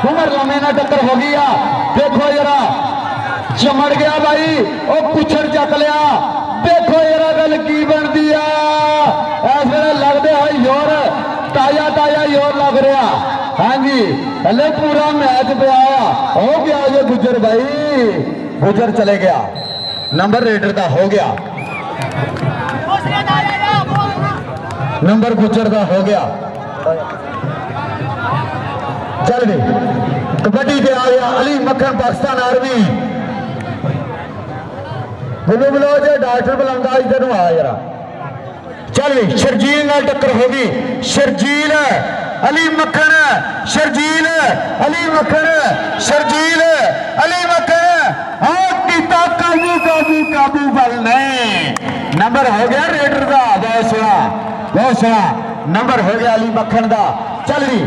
उमर लम्हे ना टक्कर हो गई आ। देखो जरा चमड़ गया भाई, वो पुछड़ चक लिया। देखो जरा गल की बनती है, इस वे लगते है जोर ताजा ताजा जोर लग रहा। हाँ जी हले पूरा मैच पिया हो गया जो गुजर भाई, गुजर चले गया। नंबर रेडर का हो गया, नंबर गुजर का हो गया। चल भी कबड्डी पे आ गया अली मक्खन पाकिस्तान आर्मी। बोलो बोलो जो डॉक्टर बुलाता इधर आ जरा। चल भी शर्जील नाल टक्कर होगी, शर्जील अली मक्खन, शर्जील अली मक्खन, शर्जील अली मक्खन। काबू काबू काबू बल नहीं, नंबर हो गया रेडर का। बहुत सोना बहुत सोना नंबर हो गया अली मक्खन का। चल रही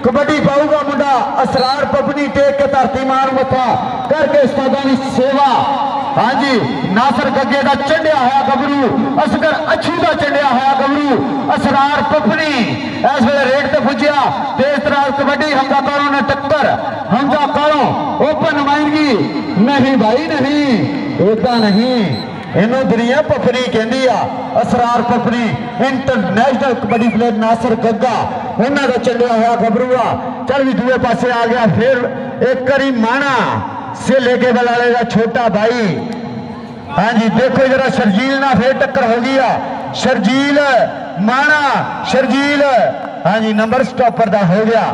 कबड्डी पाऊगा मुंडा असरार पबनी टेक के धरती मार मथा करके उस्तादा की सेवा। हाँ जी नासर गगे का चढ़िया होया गबरू, असगर अच्छू का चढ़िया होया गबरू, असरार पपनी इस वे रेट से पुजया। तेज तराज कबड्डी हमजा कालों ने टक्कर, हमजा कालों ओपन नुमाइंदगी नहीं भाई नहीं, इदा नहीं। इनू दुनिया पपनी कहती आ, असरार पपनी इंटरनेशनल कबड्डी प्लेयर नासर गग्गा उन्होंने का चढ़िया होया गबरू आ। चल भी दूसरे पासे आ गया फिर एक करी माना से लेके बलाले का छोटा भाई। हाँ जी देखो जरा शर्जील ना फिर टक्कर हो गई आ, शर्जील माना शर्जील। हाँ जी नंबर स्टॉपर का हो गया,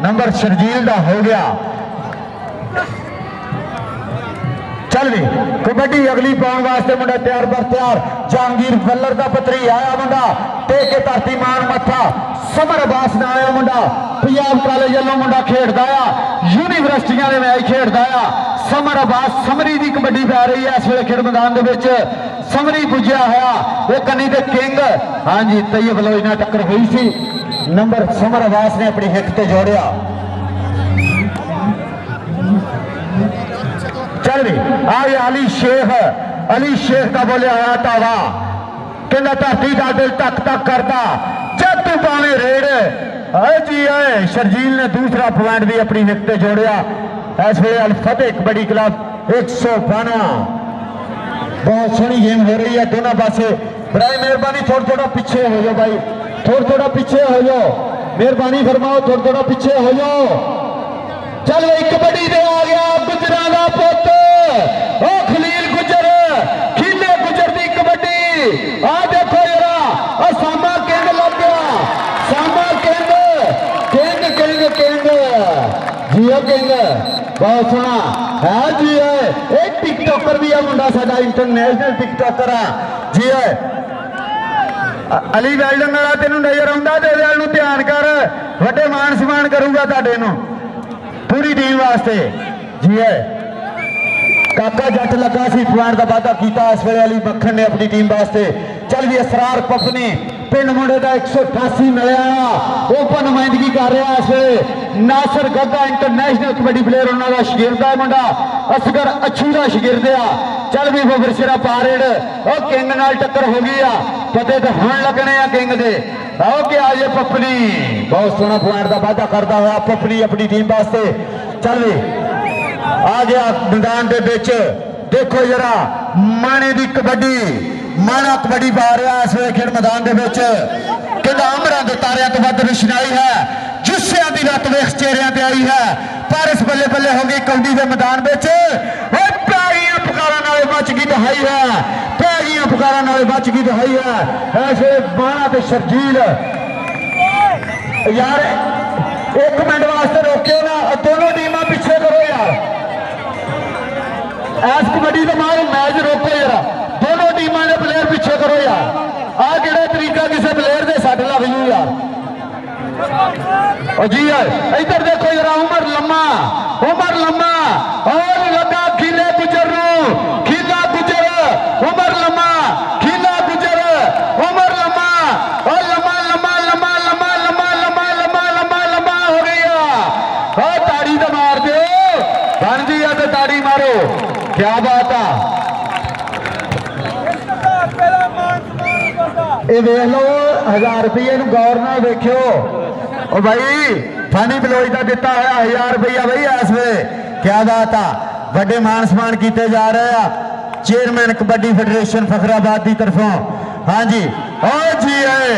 नंबर शर्जील का हो गया। चल भी कबड्डी अगली पाने वास्ते मुंडा तैयार पर तैयार। जहांगीर फल्लर का पत्री आया मुंडा टेक के धरती मान मथा। समर अब्बास ना आया मुंडा पंजाब कॉलेज वालों मुंडा खेडदा आ, यूनिवर्सिटियां दे मैच खेडदा आ। समर अब्बास समरी की कबड्डी पै रही है इस वे खेड मैदान के विच। समरी पुजया होया वो कन्नी दे किंग। हाँ जी तैयब बलोच नाल टक्कर हुई सी, नंबर समर अब्बास ने अपनी हिक ते जोड़िया। चल भी आ गया अली शेख का बोलिया आया टावा कहना धरती का दिल टक टक करता जब तू पावे रेड। जी है शर्जील ने दूसरा पॉइंट भी अपनी हिक ते जोड़िया। इस वे अल फतेह कबड्डी क्लब 112। बहुत सोहनी गेम हो रही है दोनों पासे। बड़ी मेहरबानी थोड़ा थोड़ा पीछे हो जाओ भाई, थोड़ा थोड़ा पीछे हो जाओ, मेहरबानी फरमाओ थोड़ा थोड़ा पीछे हो जाओ। चल भाई कबड्डी दे आ गया गुजरा का पुत ओ खलील गुजर, खीले गुजर की कबड्डी। आ देखो जरा सामा किंग लग गया, सामा किंग किंग किंग किंग जियो किंग। बहुत सोना है जी है। एक टिकटॉकर भी है मुंडा साडा इंटरनेशनल टिकटॉकर है जी है। अली वेल्डन वाला तेन नजर आता तो ध्यान कर, वड्डे मान सम्मान करूंगा तुहाडे नूं पूरी टीम वास्ते जी है। काका जट लगा सी पॉइंट का वादा किया इस वे अली मक्खन ने अपनी टीम वास्ते। चल भी असरार पपनी पिंड मुंडे का 188 मिलया ओपन नुमाइंदगी कर रहा इस वे। नासर गग्गा इंटरनेशनल कबड्डी प्लेयर उन्होंने शगिरद है मुंडा, असगर अच्छू का शगिरद आ। चल भी फिर सिरा पारेड और किंग नाल टक्कर हो गई आ, पते तो हुण लगने आ किंग दे। आओ कि आ जाए पपनी, बहुत सोहना पॉइंट का वादा करता हुआ पपनी अपनी टीम वास्ते। चल भी आ गया मैदान के बिच। देखो जरा माने की कबड्डी, माना कबड्डी पा रहा इस वे खेड मैदान के बिच। कहना अमरां दे तारियां तो वध रोशनाई है, जुस्सियां दी रत वेख चेहरियां ते आई है। पारिस बल्ले बल्ले हो गई कबड्डी के मैदान में। पैगियां पुकारा नाले बच गई दहाई है, पैगियां पुकारा नाले बच गई दहाई है। ऐसे माना ते शर्जील यार एक मिनट वास्ते रोके ना, दोनों टीमां पीछे करो यार। इस कबड्डी के बाद मैच रोको यार, दोनों टीमां के प्लेयर पीछे करो यार। आ किहड़ा तरीका किसी प्लेयर के सट लग जू यार। जी है इधर देखो जरा उमर लम्मा और लगा खीले गुजर नो, खीला गुजर उमर लम्मा, खीला गुजर उमर लम्मा और लम्मा लम्मा लम्मा लम्मा लम्मा लम्मा लम्मा लम्मा लम्मा हो गया। और ताड़ी तो मार दो बन जी है तो ताड़ी मारो, क्या बात है। ये देख लो 1000 रुपये गौर ना देखियो ओ भाई फानी बलोच का दिता हुआ 1000 रुपया बई इस वे। क्या बात आ, बड़े मान सम्मान किए जा रहे हैं चेयरमैन कबड्डी फेडरेशन फखराबाद की तरफों। हाँ जी और जी है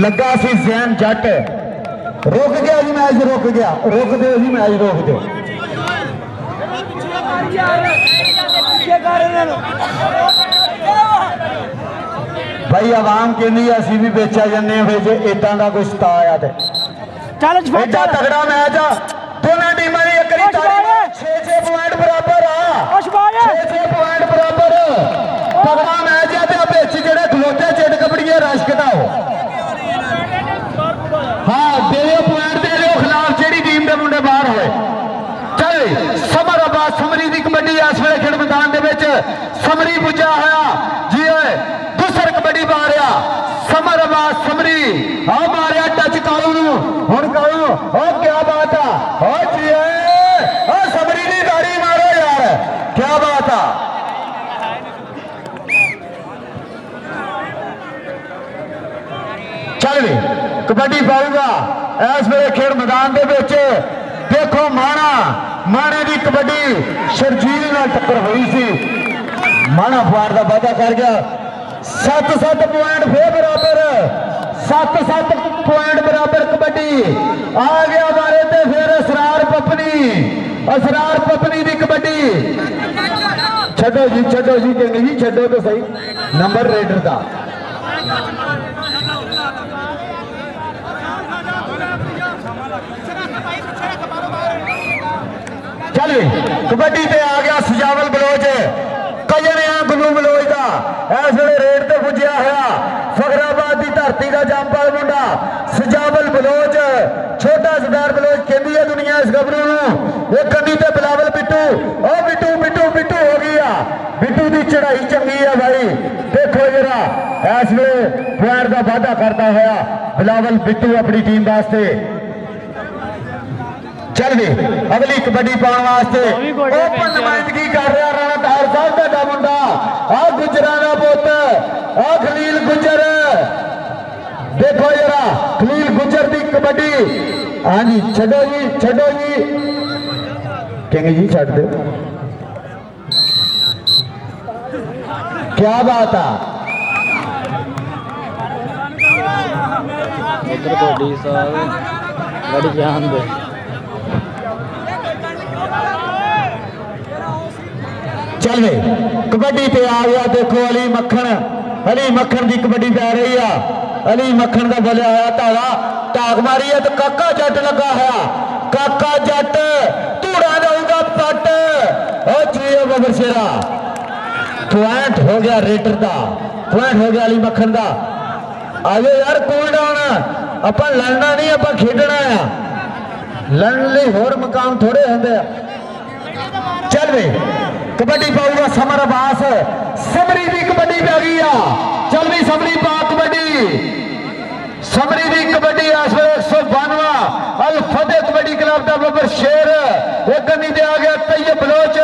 लगा सी जैन जट रुक गया जी, मैच रुक गया, रुक दो जी, मैच रोक दो। भाई आवाम कहनी असी भी बेचा जाने फिर इदा का कुछ सता आया तो एडा तगड़ा मैच आ दोनों टीमों की। एक 6-6 पॉइंट बराबर आ, 6-6 पॉइंट बराबर तगड़ा मैच है। बिच जेडे खलोते चिट कबड़िए रश घटाओ। हाँ दे पॉइंट दे दो खिलाफ जी टीम के मुंडे बाहर होए। चल समर अब्बास समरी की कबड्डी इस वे खेड मैदान के समरी पुजा होया जी है दूसर कबड्डी पा रहा समर अब्बास समरी। हाँ मारिया टच कालू हूं कालू और क्या बात आ और जी है समरी की गाड़ी मारो यार, क्या बात आ। चल भी कबड्डी पाऊगा इस वे खेड मैदान के देखो माणे की कबड्डी शर्जील नाल टक्कर हुई सी। माणा पॉइंट का वादा कर गया 7-7 पॉइंट फिर बराबर 7-7 पॉइंट बराबर कबड्डी आ गया बारे ते फिर असरार पपनी की कबड्डी। छो जी कहने जी छो तो सही नंबर रेडर का। चल कबड्डी पे आ गया सजावल बलोच कजने गुलू बलोच का इस वे रेड से पुजया हुआ फखराबाद की धरती का जंपाल मुंडा सजावल बलोच छोटा सरदार बलोच कहती है दुनिया इस गबरू एक कन्नी ते बिलावल बिट्टू ओ बिट्टू बिट्टू बिट्टू हो गया बिट्टू की चढ़ाई चंगी है भाई। देखो जरा इस वे प्यार का वादा करता हुआ बिलावल बिट्टू अपनी टीम वास्ते। चल भी अगली कबड्डी पाने वास्ते ओपन नुमाइंदगी कर रहा राणा धार साहब का मुंडा आ गुजरा का पुत आ खलील गुजर। देखो जरा खलील गुजर की कबड्डी। हाँ जी छो जी कहेंगे जी छड़ दो, क्या बात आ। बड़ी जान दे चल वे कबड्डी पे आ गया। देखो अली मक्खन की कबड्डी पै रही है। अली मक्खन का बोलिया होया धावा टाक मारी है तो काका जट लगा है। काका जट धूड़ा जाऊगा पट बबर शेरा। पॉइंट हो गया रेडर का, पॉइंट हो गया अली मक्खन का। आजो यार कूल डाउन आप लड़ना नहीं आप खेडना है, लड़न लिए होर मकाम थोड़े होंगे। चल वे कबड्डी पाऊगा समर अब्बास समरी की कबड्डी पै गई आ। चल भी समरी पा कबड्डी समरी की कबड्डी इस वे 192 अल फतेह कबड्डी क्लब का बबर शेर। एक कन्नी ते आ गया तैयब बलोच,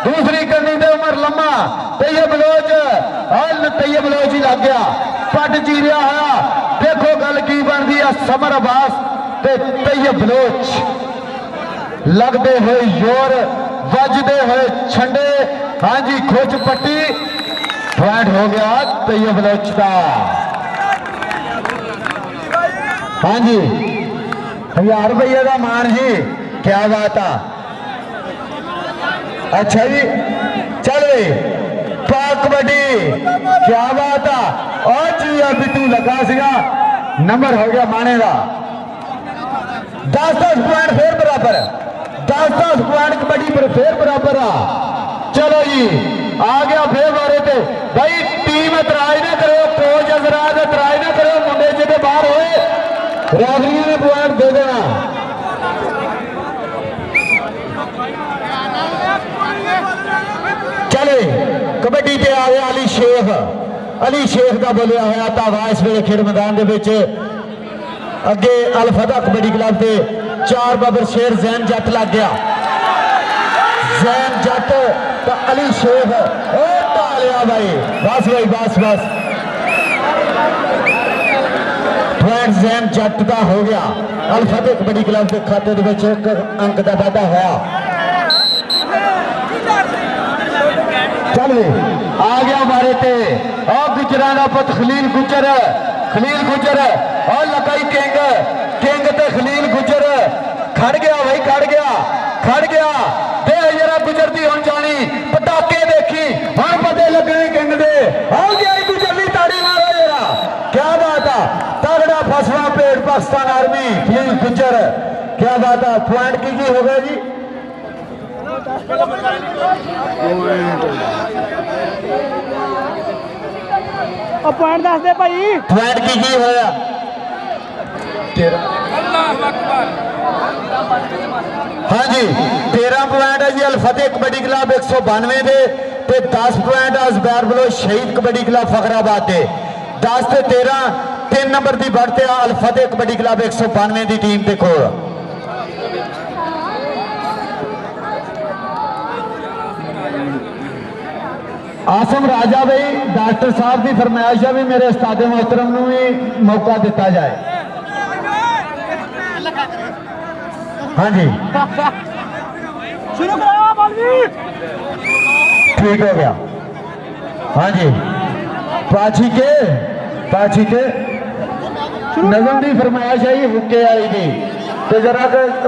दूसरी कन्नी ते उमर लम्मा तैयब बलोच अल तैयब बलोच ही लग गया पट चीरिया होया। देखो गल की बनती है समर अब्बास ते तैयब बलोच लगते हुए जोर वजदे हुए छंडे। हाँ जी खोज पट्टी पॉइंट हो गया तैयब बलोच का। हाँ जी 1000 रुपये का मान जी, क्या बात आ। अच्छा जी चल पाक कबड्डी क्या बात आ। और जी बिट्टू लगा सीगा नंबर हो गया माने का 10-10 पॉइंट फिर बराबर 10-10 पॉइंट कबड्डी पर फिर बराबर आ। चलो जी आ गया फिर बारे पे भाई टीम इतराज ना करो, कोच हजरात इतराज ना करो, मुंडे जिहदे बाहर होए रेफरियों ने पॉइंट दे देना। चले कबड्डी पे आ गया अली शेख का बोलिया होया धावा इस वे खेड मैदान के विच। अगे अल फतह कबड्डी क्लब के 4 बबर शेर जैन जट लग गया। जैन जट तो अली शेख लिया भाई बस पॉइंट जैन जट का हो गया। अल फतेह कबड्डी क्लब के खाते दे विच एक अंक का वाधा होया। चल वे आ गया मारे ते गुजरां दा पुत खलील गुजर और लगाई किंग ते खलील गुजर खड़ गया भाई खड़ गया दे जरा गुजर दी हुण जानी पटाके देखी हुण पते लगने किंग दे आ गया गुजर दी ताड़ी मारो जरा क्या बात है तगड़ा फसवा पेड़ पाकिस्तान आर्मी खलील गुजर क्या बात है पॉइंट की हो गया जी पॉइंट दस दे भाई पॉइंट की होया हाँ जी 13 पॉइंट है जी अल फतेह कबड्डी क्लब 192 दे ते 10 पॉइंट अजबैर बलो शहीद कबड्डी क्लब फखराबाद दे 10 ते 13 3 नंबर की बढ़ते अल फतेह कबड्डी क्लब 192 की टीम के कोल आसम राजा भाई डॉक्टर साहब की फरमाइश है भी मेरे उस्ताद मोहतरम को भी मौका दिता जाए। हाँ जी शुरू कराओ बॉल ठीक हो गया। हाँ जी पाछी के नजम की फरमाइश है हुक्के आई थी तो जरा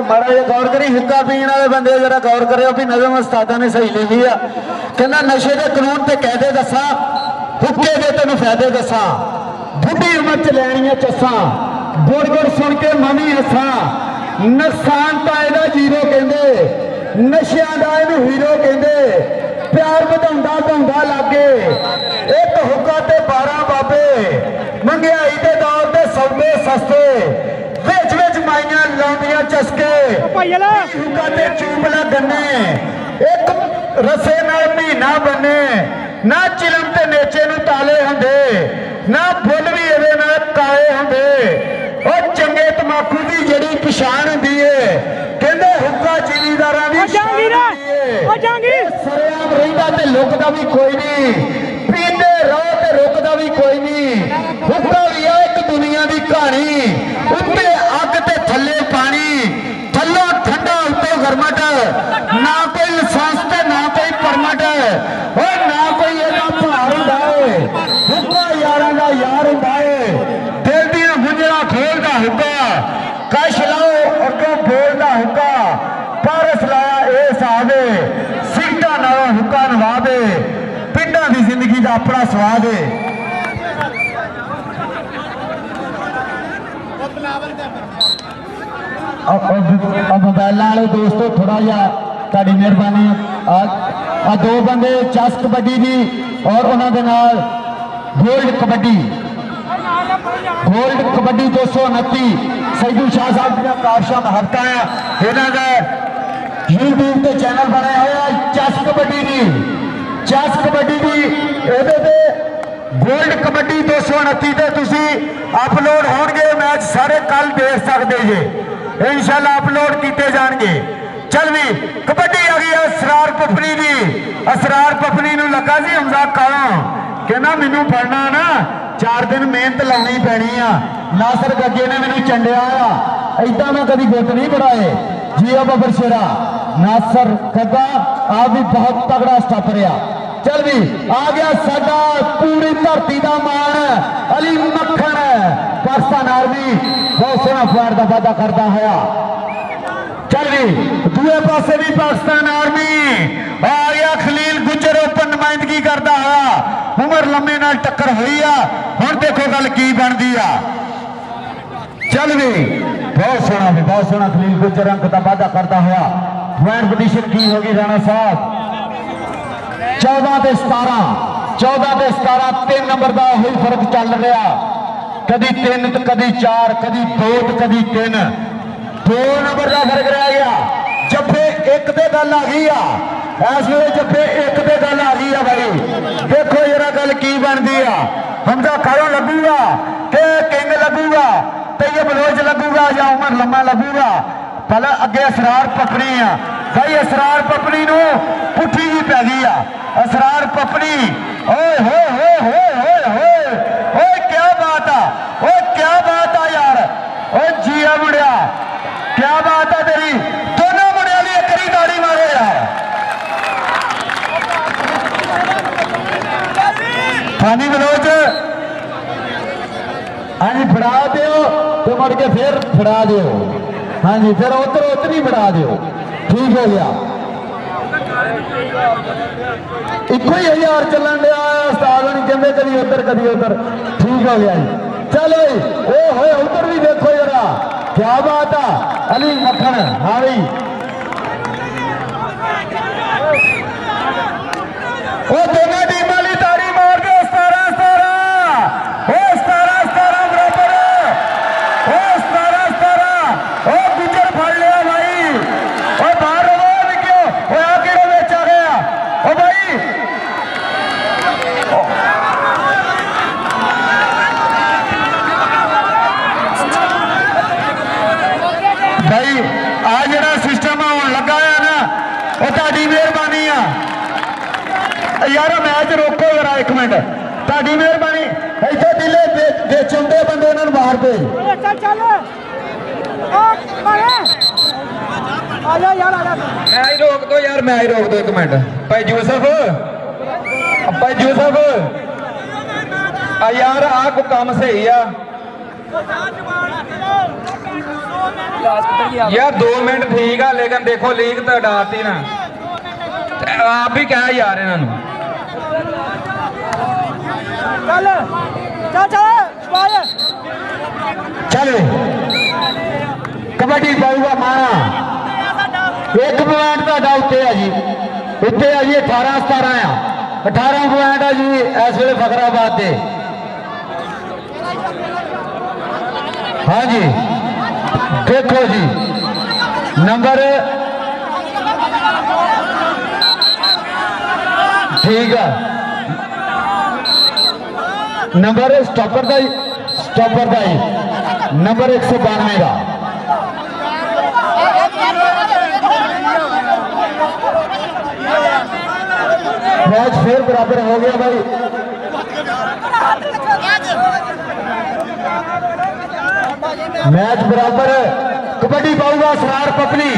माड़ा जिहा गौर करी हुक्का पीने वाले बंदे जरा गौर करो भी नजम उस्तादा ने सही लिखी आ कहना नशे के कानून ते कहदे दसा हुक्के दे तेन फायदे दसा बुढ़ी उम्र च लैनियां चसा गुड़ गुड़ सुन के मवी हसा नुकसान तो यदा जीरो कहते नशिया का इनू हीरो कहते प्यार बढ़ाउंदा ढाउंदा लागे एक हुक्का ते 12 बाबे महंगाई के दौर ते सौदे सस्ते विच विच माइयां लाउंदियां चस्के हुक्का ते चूबला गन्ने एक रसे नाल महीना बने ना चिलम ते नेचे नू ताले हुंदे ना फुल भी इहदे नाल काले हुंदे और चंगे तमाकू की जड़ी पछाण हुंदी है कहंदे हुक्का जिमीदारां दी सरेआम रहिंदा ते लुकदा भी कोई नहीं पींदे रहो ते रुकदा भी कोई नहीं हुक्का भी आ एक दुनिया की कहानी उत्ते अग ते थल्ले पानी थल्लों ठंडा उत्ते गरमट ना कोई लाइसेंस ते ना कोई परमट और ना कोई ਇਹਦਾ ਭਾਰ ਹੁੰਦਾ ਏ ਹੁੱਕਾ ਯਾਰਾਂ ਦਾ ਯਾਰ ਹੁੰਦਾ ਏ ਦਿਲ ਦੀਆਂ ਗੁੰਝਲਾਂ ਖੋਲਦਾ ਹੁੱਕਾ ਕਸ਼ ਲਾਓ ਅੱਗੋਂ ਬੋਲਦਾ ਹੁੱਕਾ ਪਾਰਸ ਲਾਇਆ ਇਹ ਹਿਸਾਬ ਏ ਸਿੱਟਾ ਨਾਲੋਂ ਹੁੱਕਾ ਨਵਾਬ ਏ ਪਿੰਡਾਂ ਦੀ ਜ਼ਿੰਦਗੀ ਦਾ ਆਪਣਾ ਸਵਾਦ ਏ मोबाइल वाले दोस्तों थोड़ा जहा ताड़ी मेहरबानी आ दो बंदे चस कबड्डी की और उन्होंने नाल गोल्ड कबड्डी 229 सईदू शाह साहब दी काशा महत्ता है इन्हों का यूट्यूब पे चैनल बनाया हुआ चस कबड्डी की गोल्ड कबड्डी 229 ते तुसी अपलोड होंगे मैच सारे कल देख सकते जे इंशाल्लाह अपलोड किए जाएंगे। चल भी कबड्डी आ गई असरार पपनी की असरार पपनी नूं लगा सी हमजा काला कहना मैनू पढ़ना ना 4 दिन मेहनत लानी पैनी आ नासर गगे ने मैनू चंडिया आ इदा मैं कभी गुट नहीं बढ़ाए जी बबर शेरा नासर गगा आप भी बहुत तगड़ा स्टप रहा। चल भी आ गया साडा पूरी धरती का मान अली मक्खन पाकिस्तान आर्मी बहुत सोहना पॉइंट का वादा करता है। चल भी दूसरे पासे भी पाकिस्तान आर्मी आ गया खलील गुजर ओपन नुमाइंदगी करता है उमर लम्बे नाल टक्कर हुई आ हुण देखो गल की बनती आ। चल भी बहुत सोहना खलील गुजर अंक का वादा करता हुआ पॉइंट पोजीशन की होगी राणा साहब 14 ते 17 3 नंबर का ही फर्क चल रहा कभी 3 तो कभी 4 कभी 2 तो कभी 3 2 नंबर का फर्क रह गया जब्बे एक ते गल आ गई इस वे जब्बे एक ते गल आ गई भाई देखो जरा गल की बनती है हमजा कारों लगूगा कि किंग लगूगा तैयब बलोच लगूगा या उमर लम्मा लगूगा पहले अगे असरार पपनी आ भाई असरार पपनी नू पुठी जी पै गई आ असरार पपनी ओए होए होए होए होए होए ओए क्या बात आ यार ओ जिया मुड़िया, क्या बात है तेरी। दोनों मुड़िया की एक ताड़ी मारो यार। फानी बलोच हाँ जी फड़ा दो तो मुड़ के फिर फड़ा दो। हाँ जी फिर उधर ही फड़ा दो। ठीक हो गया। इको ही 1000 चलन दिया उस्ताद नहीं कहते कभी उधर। ठीक हो गया जी। चलो ओ हो उधर भी देखो जरा, क्या बात है अली मक्खन। हाँ भाई वो दोनों टीम वाली ताड़ी मार दो। 17-17 बराबर। 17-17 गुजर फड़ लिया भाई। और बाहर क्यों आगे बेचा गया ओ भाई। भाई आ जरा सिस्टम आने लगा है ना, वो ताड़ी मेहरबानी आ यार। मैच रोको जरा एक मिनट, ताड़ी मेहरबानी। इतने दिले बेचुंदे बंदे इन्होंने बाहर दे। मैं रोक दो यार, मैं रोक दो एक मिनट। भाई यूसुफ यार आ को काम सही आ यार। 2 मिनट ठीक है लेकिन देखो लीग तो डालती ना, आप भी क्या यार इन्होंने। चल कबड्डी पाऊगा माना 1 पॉइंट का उत्ते है जी। उत्ते है जी 18-17 आ 18 पॉइंट है जी इस वे फकराबाद के। हाँ जी देखो जी नंबर ठीक है, नंबर स्टॉपर का ही नंबर 192 का। मैच फिर बराबर हो गया भाई। मैच बराबर कबड्डी पाऊगा सरार पपली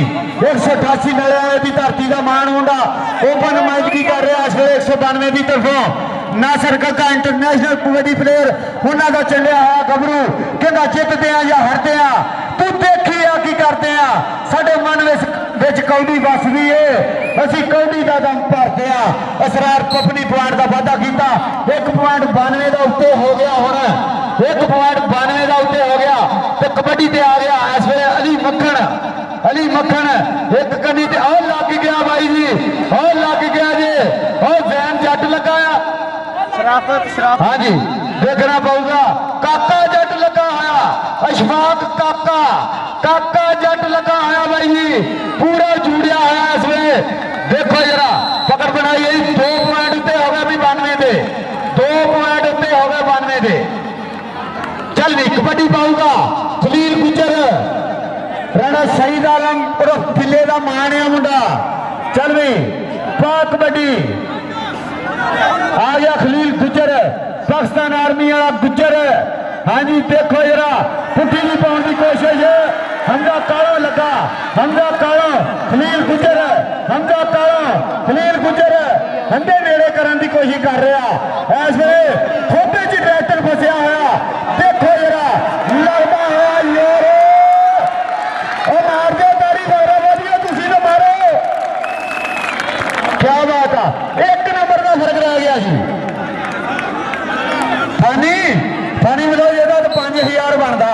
188 नले की धरती का मान मुंडा ओपन मैच की कर रहा इस वे 192 की तरफों नासर का इंटरनेशनल कबड्डी प्लेयर उन्होंने चलिया है गबरू कहना जितते हैं या हरते हैं तू देखी आ की करते हैं। साडे मन विच कौडी बसदी है, असी कौडी का दम भरते हैं। असरार पपली पॉइंट का वाधा किया 1.92 का उत्ते हो गया। हुण 1.92 का उत्ते हो गया तो कबड्डी ते आ गया इस वे अली मक्खन एक कनी ते और लग गया भाई जी, और लग गया जी। और वैन जट लगाया शराफत। हाँ जी देखना पड़ेगा। काका जट लगा होया अशफाक काका जट लगा होया भाई जी, पूरा जुड़िया होया इस वे। देखो जरा पकड़ बनाई 2 पॉइंट उत्ते हो गए भी 92 दे, 2 पॉइंट उत्ते हो गए 92 दे। चल भी कबड्डी पाऊगा खलील गुजर राणा शहीद आलम उर्फ किले का मान है मुंडा। चल भी पा कबड्डी आ गया खलील गुजर पाकिस्तान आर्मी वाला गुजर। हाँ जी देखो जरा पुट्ठी भी पाने की कोशिश है। हमजा कालो लगा, हमजा कालो खलील गुजर, हमजा कालो खलील गुजर हंडे नेड़े करने की कोशिश कर रहा इस वे। खोपे च ट्रैक्टर फसिया होया देखो जरा लगता है यार। मार दो तारी मारो बढ़िया तुसी तो मारो। क्या बात है 1 नंबर का फर्क रह गया जी। फानी मिलो जेदा तो 5000 बनता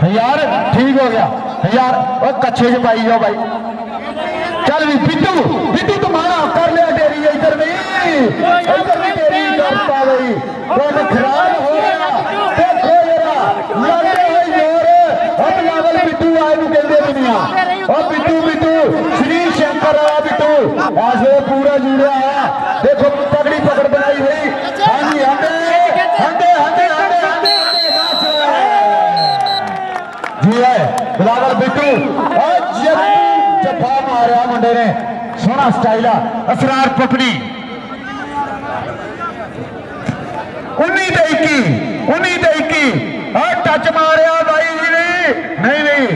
1000 ठीक हो गया 1000 और कच्छे च पाई जाओ भाई। चल भी बिट्टू तुम्हारा कर लिया डेरी इधर भी डेरी करता भाई तो खराब हो गया। देखो जरा लगे हुए जोर अब लेवल बिट्टू आए कहते दुनिया और बिट्टू श्री शंकर आया बिट्टू ऐसे पूरा जुड़ा है। देखो तगड़ी पकड़ बनाई हुई। हाँ जी हंडे जी है बिलावल बिट्टू और जफा मारा मुंडे ने सोहना स्टाइल असरार पपड़ी 19 ते 21 और टच मारिया भाई जी ने नहीं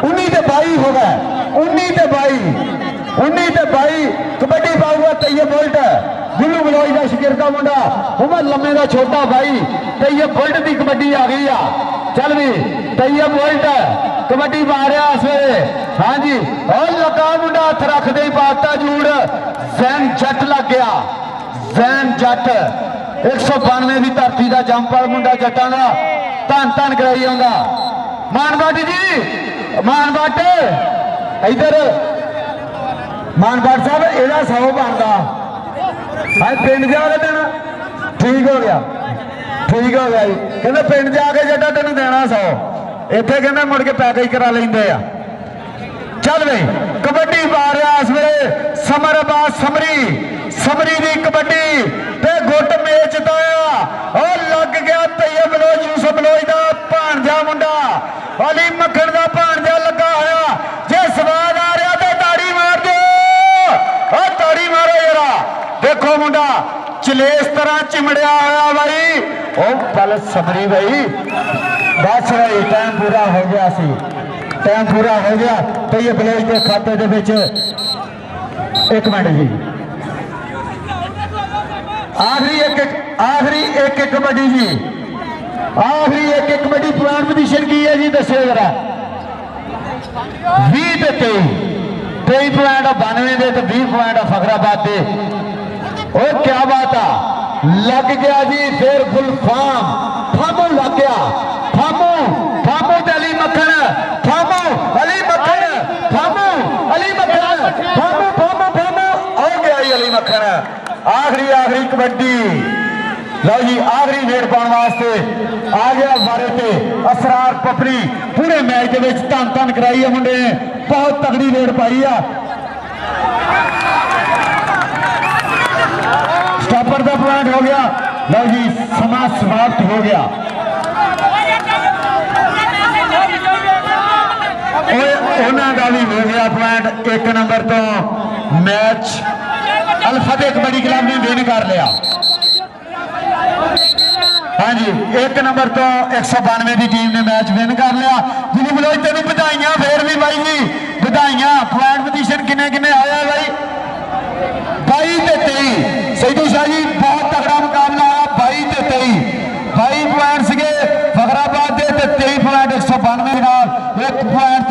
19 ते 22 हो गए 19 ते 22 कबड्डी पाऊगा तैयब बुल्ट गुल्लू बलोच का शकीर का मुंडा उमर लम्मे का छोटा भाई तैयब बुल्ट की कबड्डी आ गई आ चल भी तैयब बुल्ट कबड्डी पा रहा इस वे हाँ जी और लगा मुंडा हथ रख दे पाता जूड़ जैन जट लग गया जैन जट 192 की धरती का जंपर मुंडा जट्टां का धन धन कराई आंदा मानबाट जी मानबाट इधर मानबाट साहब एदा 100 बनता है पिंड जाके देना ठीक हो गया जी कहते पिंड जाके जट्टा तेन देना 100 इत्थे कहते मुड़ के पैकेज करा लेंदे आ चल बई कबड्डी पा रहा इस वेले समर अब्बास समरी की कबड्डी ते गुट मेचदा और लग गया तैयब बलोच यूसुफ बलोच का भाणजा मुंडा अली मक्खन का भाणजा लगा होया जे स्वाद आ रहा तो ताड़ी मार दो और ताड़ी मारो जरा देखो मुंडा चलेस तरह चिमड़िया होया भाई ओ पल समरी भाई बस भाई टाइम पूरा हो गया सी टाइम पूरा हो गया तैयब बलोच के खाते दे विच 1 मिनट जी आखिरी एक कबड्डी जी आखिरी एक कबड्डी पॉइंट पोजीशन की है जी दसो जरा 20 ते 23 पॉइंट 92 दे तो 20 पॉइंट फखराबाद दे ओ क्या बात आ लग गया जी फिर गुलफाम फामू लग गया फामू ते अली मक्खन फामू अली मक्खन फामू अली मक्खन फामू हो गया जी अली मक्खन आखिरी कबड्डी लो जी आखिरी वेट पाने वास्ते आ गया बारे पे असरार पपरी पूरे मैच के धन धन कराई है मुंडे ने बहुत तगड़ी वेट पाई है स्टॉपर का पॉइंट हो गया लो जी समा समाप्त हो गया उन्होंने का भी हो गया पॉइंट 1 नंबर तो मैच अलफतेह कबड्डी क्लब ने विन कर लिया हाँ जी 1 नंबर तो 192 की टीम ने मैच विन कर लिया गुल्लू बलोच तेन बधाइयां फिर भी भाई जी बधाइयां पॉइंट पोजीशन किन्ने किन्ने आया भाई 22 ते 23 सईदू शाह जी बहुत तगड़ा मुकाबला आया 22 ते 23 22 पॉइंट से फखराबाद के 23 पॉइंट 192 1 पॉइंट